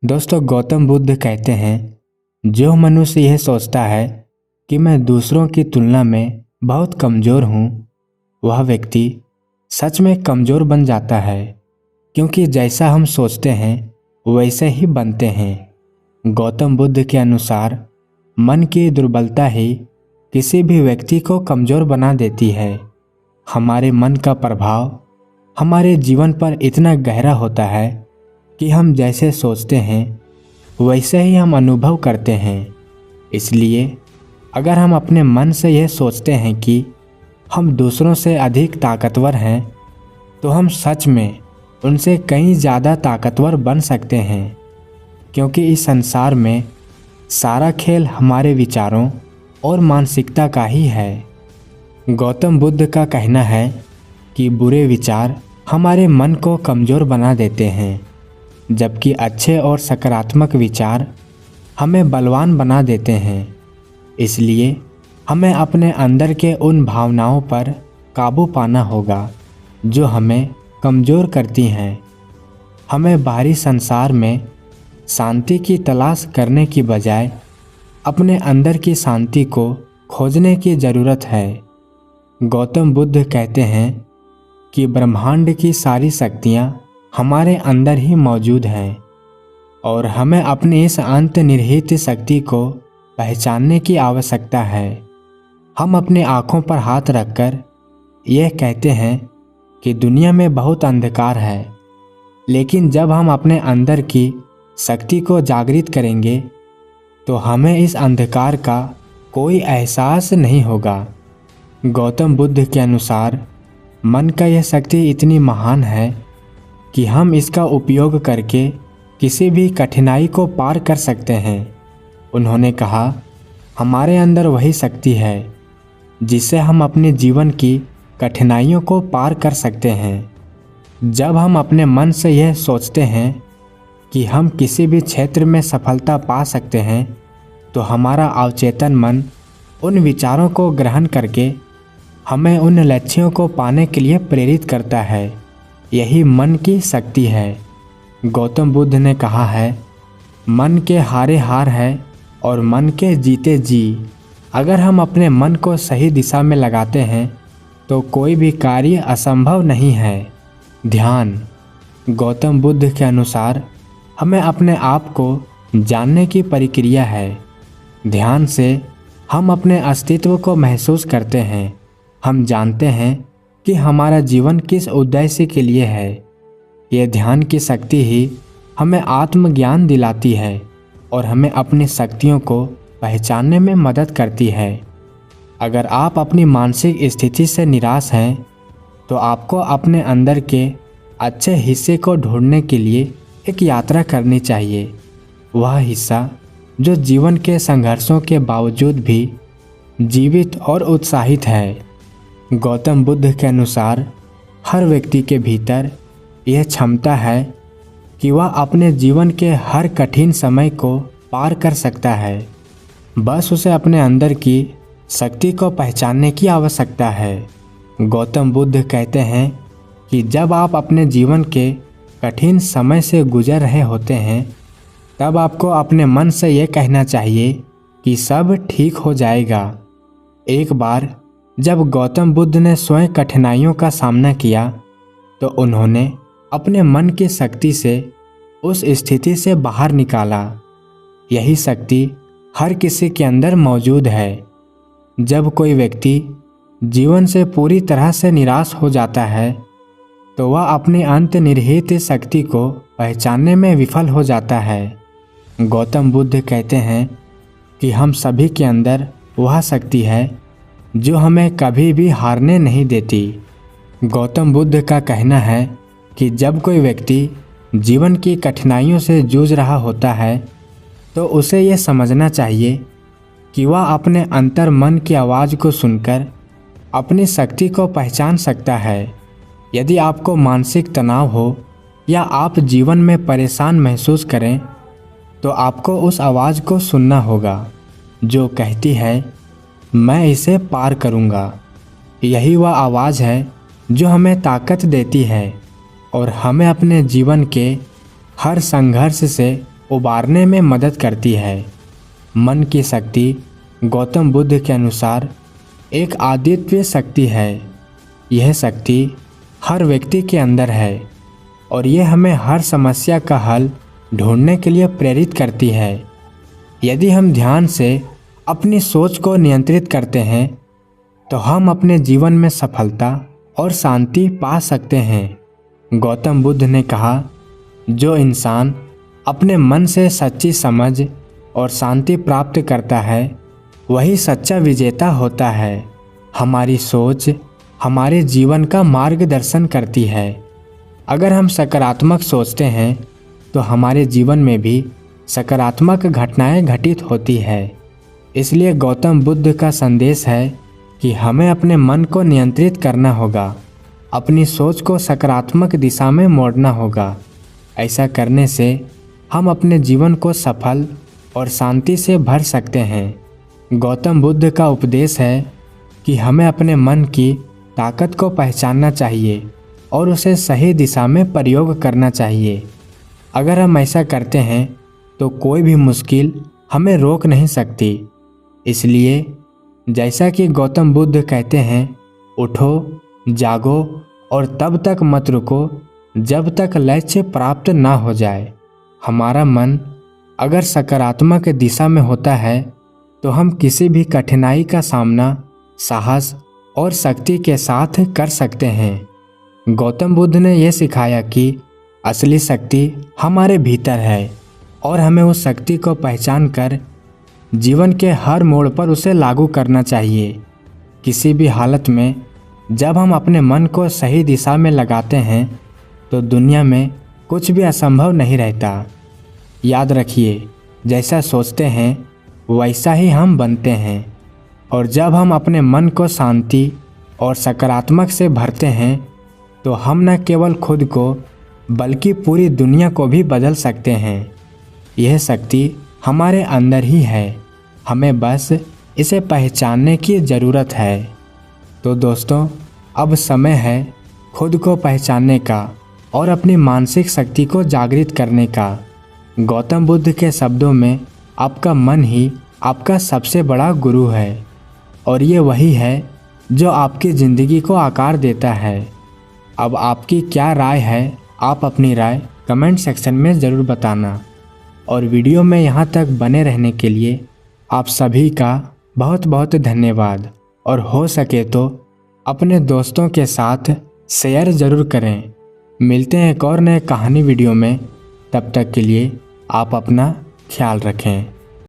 दोस्तों, गौतम बुद्ध कहते हैं, जो मनुष्य यह सोचता है कि मैं दूसरों की तुलना में बहुत कमज़ोर हूँ, वह व्यक्ति सच में कमज़ोर बन जाता है, क्योंकि जैसा हम सोचते हैं वैसे ही बनते हैं। गौतम बुद्ध के अनुसार मन की दुर्बलता ही किसी भी व्यक्ति को कमज़ोर बना देती है। हमारे मन का प्रभाव हमारे जीवन पर इतना गहरा होता है कि हम जैसे सोचते हैं वैसे ही हम अनुभव करते हैं। इसलिए अगर हम अपने मन से यह सोचते हैं कि हम दूसरों से अधिक ताकतवर हैं, तो हम सच में उनसे कहीं ज़्यादा ताकतवर बन सकते हैं, क्योंकि इस संसार में सारा खेल हमारे विचारों और मानसिकता का ही है। गौतम बुद्ध का कहना है कि बुरे विचार हमारे मन को कमज़ोर बना देते हैं, जबकि अच्छे और सकारात्मक विचार हमें बलवान बना देते हैं। इसलिए हमें अपने अंदर के उन भावनाओं पर काबू पाना होगा जो हमें कमज़ोर करती हैं। हमें बाहरी संसार में शांति की तलाश करने की बजाय अपने अंदर की शांति को खोजने की ज़रूरत है। गौतम बुद्ध कहते हैं कि ब्रह्मांड की सारी शक्तियाँ हमारे अंदर ही मौजूद हैं और हमें अपनी इस अंतर्निहित शक्ति को पहचानने की आवश्यकता है। हम अपनी आँखों पर हाथ रखकर यह कहते हैं कि दुनिया में बहुत अंधकार है, लेकिन जब हम अपने अंदर की शक्ति को जागृत करेंगे तो हमें इस अंधकार का कोई एहसास नहीं होगा। गौतम बुद्ध के अनुसार मन का यह शक्ति इतनी महान है कि हम इसका उपयोग करके किसी भी कठिनाई को पार कर सकते हैं। उन्होंने कहा, हमारे अंदर वही शक्ति है जिससे हम अपने जीवन की कठिनाइयों को पार कर सकते हैं। जब हम अपने मन से यह सोचते हैं कि हम किसी भी क्षेत्र में सफलता पा सकते हैं, तो हमारा अवचेतन मन उन विचारों को ग्रहण करके हमें उन लक्ष्यों को पाने के लिए प्रेरित करता है। यही मन की शक्ति है। गौतम बुद्ध ने कहा है, मन के हारे हार है और मन के जीते जी। अगर हम अपने मन को सही दिशा में लगाते हैं तो कोई भी कार्य असंभव नहीं है। ध्यान। गौतम बुद्ध के अनुसार हमें अपने आप को जानने की प्रक्रिया है। ध्यान से हम अपने अस्तित्व को महसूस करते हैं। हम जानते हैं कि हमारा जीवन किस उद्देश्य के लिए है। यह ध्यान की शक्ति ही हमें आत्मज्ञान दिलाती है और हमें अपनी शक्तियों को पहचानने में मदद करती है। अगर आप अपनी मानसिक स्थिति से निराश हैं, तो आपको अपने अंदर के अच्छे हिस्से को ढूंढने के लिए एक यात्रा करनी चाहिए। वह हिस्सा जो जीवन के संघर्षों के बावजूद भी जीवित और उत्साहित है। गौतम बुद्ध के अनुसार हर व्यक्ति के भीतर यह क्षमता है कि वह अपने जीवन के हर कठिन समय को पार कर सकता है। बस उसे अपने अंदर की शक्ति को पहचानने की आवश्यकता है। गौतम बुद्ध कहते हैं कि जब आप अपने जीवन के कठिन समय से गुजर रहे होते हैं, तब आपको अपने मन से यह कहना चाहिए कि सब ठीक हो जाएगा। एक बार जब गौतम बुद्ध ने स्वयं कठिनाइयों का सामना किया, तो उन्होंने अपने मन की शक्ति से उस स्थिति से बाहर निकाला। यही शक्ति हर किसी के अंदर मौजूद है। जब कोई व्यक्ति जीवन से पूरी तरह से निराश हो जाता है, तो वह अपनी अंतर्निहित शक्ति को पहचानने में विफल हो जाता है। गौतम बुद्ध कहते हैं कि हम सभी के अंदर वह शक्ति है जो हमें कभी भी हारने नहीं देती। गौतम बुद्ध का कहना है कि जब कोई व्यक्ति जीवन की कठिनाइयों से जूझ रहा होता है, तो उसे यह समझना चाहिए कि वह अपने अंतर मन की आवाज़ को सुनकर अपनी शक्ति को पहचान सकता है। यदि आपको मानसिक तनाव हो या आप जीवन में परेशान महसूस करें, तो आपको उस आवाज़ को सुनना होगा जो कहती है, मैं इसे पार करूँगा। यही वह आवाज़ है जो हमें ताकत देती है और हमें अपने जीवन के हर संघर्ष से उबारने में मदद करती है। मन की शक्ति गौतम बुद्ध के अनुसार एक अद्वितीय शक्ति है। यह शक्ति हर व्यक्ति के अंदर है और यह हमें हर समस्या का हल ढूंढने के लिए प्रेरित करती है। यदि हम ध्यान से अपनी सोच को नियंत्रित करते हैं तो हम अपने जीवन में सफलता और शांति पा सकते हैं। गौतम बुद्ध ने कहा, जो इंसान अपने मन से सच्ची समझ और शांति प्राप्त करता है वही सच्चा विजेता होता है। हमारी सोच हमारे जीवन का मार्गदर्शन करती है। अगर हम सकारात्मक सोचते हैं तो हमारे जीवन में भी सकारात्मक घटनाएं घटित होती है। इसलिए गौतम बुद्ध का संदेश है कि हमें अपने मन को नियंत्रित करना होगा, अपनी सोच को सकारात्मक दिशा में मोड़ना होगा। ऐसा करने से हम अपने जीवन को सफल और शांति से भर सकते हैं। गौतम बुद्ध का उपदेश है कि हमें अपने मन की ताकत को पहचानना चाहिए और उसे सही दिशा में प्रयोग करना चाहिए। अगर हम ऐसा करते हैं तो कोई भी मुश्किल हमें रोक नहीं सकती। इसलिए जैसा कि गौतम बुद्ध कहते हैं, उठो, जागो और तब तक मत रुको जब तक लक्ष्य प्राप्त ना हो जाए। हमारा मन अगर सकारात्मक दिशा में होता है तो हम किसी भी कठिनाई का सामना साहस और शक्ति के साथ कर सकते हैं। गौतम बुद्ध ने यह सिखाया कि असली शक्ति हमारे भीतर है और हमें उस शक्ति को पहचान कर जीवन के हर मोड़ पर उसे लागू करना चाहिए। किसी भी हालत में जब हम अपने मन को सही दिशा में लगाते हैं तो दुनिया में कुछ भी असंभव नहीं रहता। याद रखिए, जैसा सोचते हैं वैसा ही हम बनते हैं। और जब हम अपने मन को शांति और सकारात्मक से भरते हैं तो हम न केवल खुद को बल्कि पूरी दुनिया को भी बदल सकते हैं। यह शक्ति हमारे अंदर ही है, हमें बस इसे पहचानने की ज़रूरत है। तो दोस्तों, अब समय है खुद को पहचानने का और अपनी मानसिक शक्ति को जागृत करने का। गौतम बुद्ध के शब्दों में आपका मन ही आपका सबसे बड़ा गुरु है और ये वही है जो आपकी ज़िंदगी को आकार देता है। अब आपकी क्या राय है, आप अपनी राय कमेंट सेक्शन में ज़रूर बताना। और वीडियो में यहाँ तक बने रहने के लिए आप सभी का बहुत बहुत धन्यवाद। और हो सके तो अपने दोस्तों के साथ शेयर ज़रूर करें। मिलते हैं एक और नए कहानी वीडियो में, तब तक के लिए आप अपना ख्याल रखें।